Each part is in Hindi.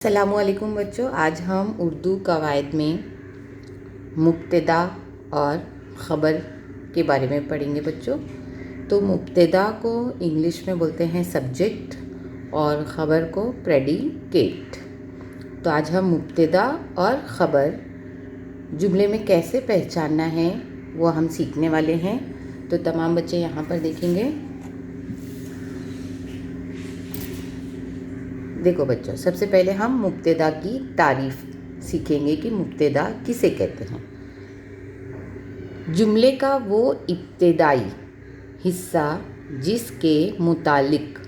अस्सलामुअलैकुम बच्चों, आज हम उर्दू कवायद में मुब्तदा और ख़बर के बारे में पढ़ेंगे बच्चों। तो मुब्तदा को इंग्लिश में बोलते हैं सब्जेक्ट और ख़बर को प्रेडिकेट। तो आज हम मुब्तदा और ख़बर जुमले में कैसे पहचानना है वो हम सीखने वाले हैं। तो तमाम बच्चे यहाँ पर देखेंगे। देखो बच्चों, सबसे पहले हम मुब्तदा की तारीफ़ सीखेंगे कि मुब्तदा किसे कहते हैं। जुमले का वो इब्तिदाई हिस्सा जिसके मुतालिक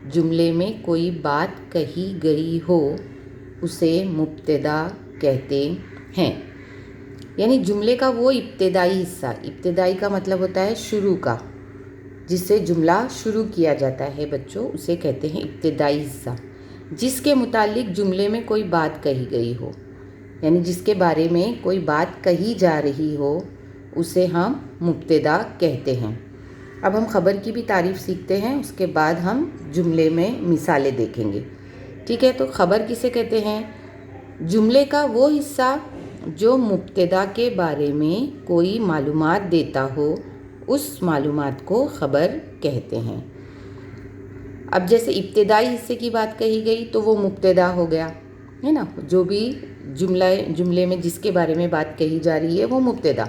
जुमले में कोई बात कही गई हो उसे मुब्तदा कहते हैं। यानी जुमले का वो इब्तिदाई हिस्सा, इब्तिदाई का मतलब होता है शुरू का, जिससे जुमला शुरू किया जाता है बच्चों, उसे कहते हैं इब्तिदाई हिस्सा। जिसके मुतालिक जुमले में कोई बात कही गई हो, यानी जिसके बारे में कोई बात कही जा रही हो उसे हम मुब्तदा कहते हैं। अब हम ख़बर की भी तारीफ़ सीखते हैं, उसके बाद हम जुमले में मिसालें देखेंगे। ठीक है, तो ख़बर किसे कहते हैं? जुमले का वो हिस्सा जो मुब्तदा के बारे में कोई मालूमात देता हो, उस मालूमात को ख़बर कहते हैं। अब जैसे इब्तिदाई हिस्से की बात कही गई तो वो मुब्तदा हो गया, है ना। जो भी जुमले में जिसके बारे में बात कही जा रही है वो मुब्तदा,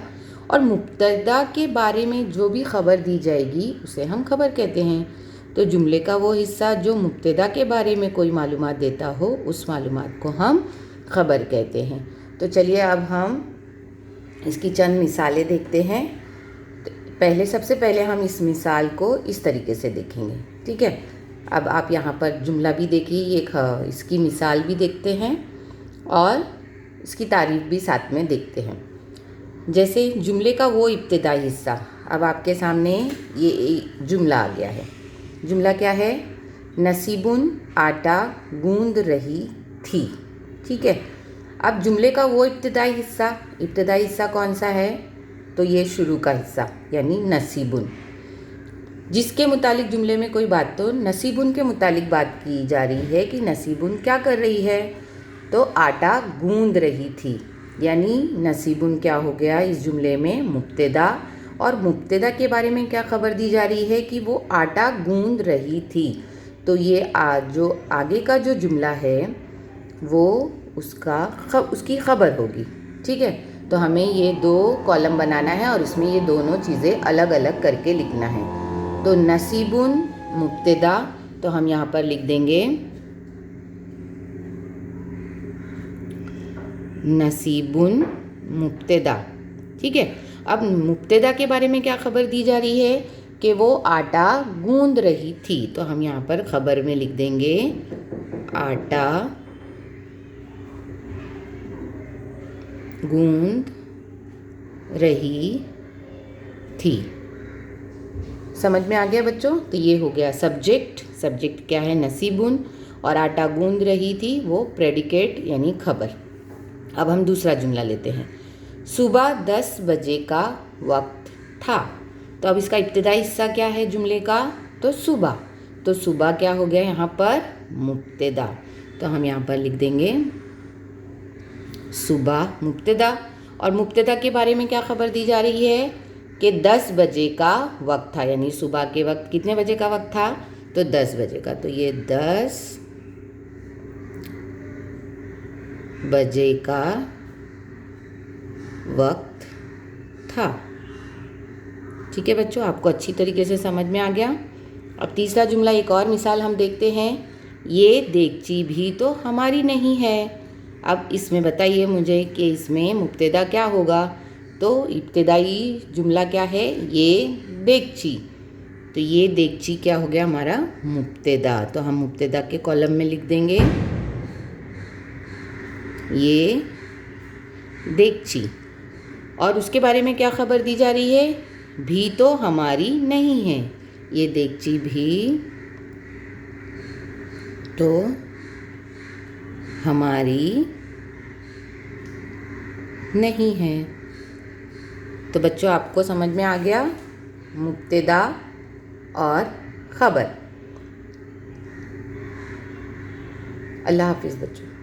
और मुब्तदा के बारे में जो भी ख़बर दी जाएगी उसे हम ख़बर कहते हैं। तो जुमले का वो हिस्सा जो मुब्तदा के बारे में कोई मालूमात देता हो, उस मालूमात को हम ख़बर कहते हैं। तो चलिए अब हम इसकी चंद मिसालें देखते हैं। सबसे पहले हम इस मिसाल को इस तरीके से देखेंगे। ठीक है, अब आप यहाँ पर जुमला भी देखिए, इसकी मिसाल भी देखते हैं और इसकी तारीफ़ भी साथ में देखते हैं। जैसे जुमले का वो इब्तिदाई हिस्सा, अब आपके सामने ये जुमला आ गया है। जुमला क्या है? नसीबुन आटा गूंद रही थी। ठीक है, अब जुमले का वो इब्तिदाई हिस्सा कौन सा है? तो ये शुरू का हिस्सा, यानी नसीबुन। जिसके मुतालिक जुमले में कोई बात, तो नसीबुन के मुतालिक बात की जा रही है कि नसीबुन क्या कर रही है? तो आटा गूंद रही थी, यानी नसीबुन क्या हो गया इस जुमले में? मुब्तदा। और मुब्तदा के बारे में क्या खबर दी जा रही है? कि वो आटा गूंद रही थी। तो ये जो आगे का जो जुमला है वो उसकी खबर होगी। ठीक है, तो हमें ये दो कॉलम बनाना है और इसमें ये दोनों चीज़ें अलग अलग करके लिखना है। तो नसीबुन मुब्तदा, तो हम यहाँ पर लिख देंगे नसीबुन मुब्तदा। ठीक है, अब मुब्तदा के बारे में क्या खबर दी जा रही है? कि वो आटा गूंद रही थी। तो हम यहाँ पर खबर में लिख देंगे आटा गूंद रही थी। समझ में आ गया बच्चों? तो ये हो गया सब्जेक्ट क्या है? नसीबुन, और आटा गूंद रही थी वो प्रेडिकेट यानी खबर। अब हम दूसरा जुमला लेते हैं। सुबह 10 बजे का वक्त था। तो अब इसका इब्तिदाई हिस्सा क्या है जुमले का? तो सुबह। तो सुबह क्या हो गया यहाँ पर? मुब्तदा। तो हम यहाँ पर लिख देंगे सुबह मुब्तदा। और मुब्तदा के बारे में क्या खबर दी जा रही है? कि 10 बजे का वक्त था, यानी सुबह के वक्त कितने बजे का वक्त था? तो 10 बजे का। तो ये 10 बजे का वक्त था। ठीक है बच्चों, आपको अच्छी तरीके से समझ में आ गया। अब तीसरा जुमला, एक और मिसाल हम देखते हैं। ये देगची भी तो हमारी नहीं है। अब इसमें बताइए मुझे कि इसमें मुब्तदा क्या होगा? तो इब्तिदाई जुमला क्या है? ये देगची। तो ये देगची क्या हो गया हमारा? मुब्तदा। तो हम मुब्तदा के कॉलम में लिख देंगे ये देगची। और उसके बारे में क्या खबर दी जा रही है? भी तो हमारी नहीं है। ये देगची भी तो हमारी नहीं है। तो बच्चों, आपको समझ में आ गया मुब्तदा और ख़बर। अल्लाह हाफिज़ बच्चों।